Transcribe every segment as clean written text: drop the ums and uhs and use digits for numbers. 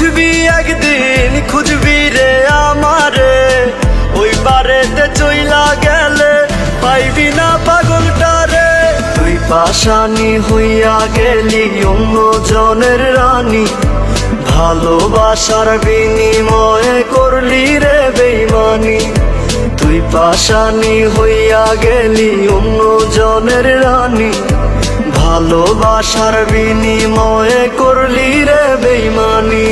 খুঁজবি একদিন খুঁজবি রে আমারে, ওই বারেতে চইলা গেলে পাইবি না পাগলটারে। তুই পাশানি হইয়া গেলি অন্য জনের রানী, ভালোবাসার বিনিময়ে করলি রে বেইমানি। তুই পাশানি হইয়া গেলি অন্য জনের রানী, ভালোবাসার বিনিময়ে করলি রে বেইমানি।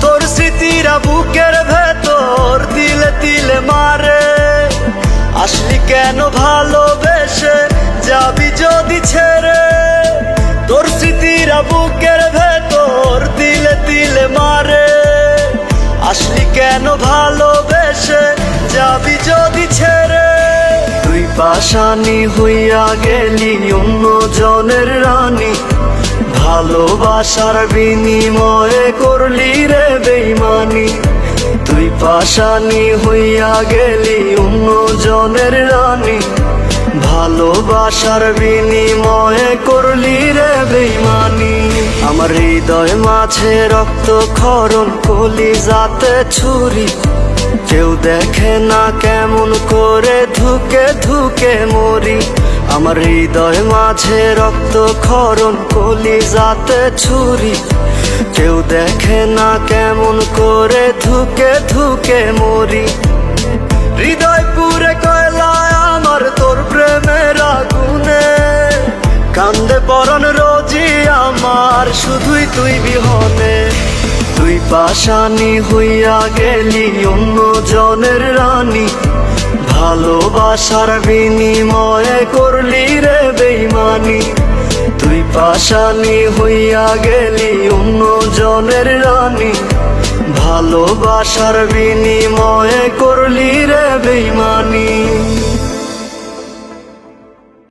তোর স্মৃতিরা বুকের ভেতর তিলে তিলে মারে, আসলি কেন ভালোবেসে যাবি যদি ছেড়ে। তোর স্মৃতিরা বুকের ভেতর তিলে তিলে মারে, আসলি কেন ভালোবেসে যাবি যদি ছেড়ে। তুই পাশানি হইয়া গেলি অন্য জনের রানী, ভালোবাসার বিনিময়ে করলি রে বেইমানি। তুই পাশানি হইয়া গেলি অন্য জনের রানী, ভালোবাসার বিনিময়ে করলি রে বেইমানি। আমার হৃদয় মাঝে রক্ত ক্ষরণ কলিজাতে ছুরি, কেউ দেখে না কেমন করে ধুকে ধুকে মরি। আমার হৃদয় মাঝে রক্ত ক্ষরণ কলিজাতে ছুরি, কেউ দেখে না কেমন করে ধুকে ধুকে মরি। হৃদয় পুরে কয়লায় আমার তোর প্রেমের আগুনে, কান্দে পরন রোজি আমার শুধুই তুই বিহনে। তুই পাশানি হইয়া গেলি অন্য জনের রানী, ভালোবাসার বিনিময়ে করলি রে বেইমানি। তুই পাশানি হইয়া গেলি অন্য জনের রানী, ভালোবাসার বিনিময়ে করলি রে বেইমানি।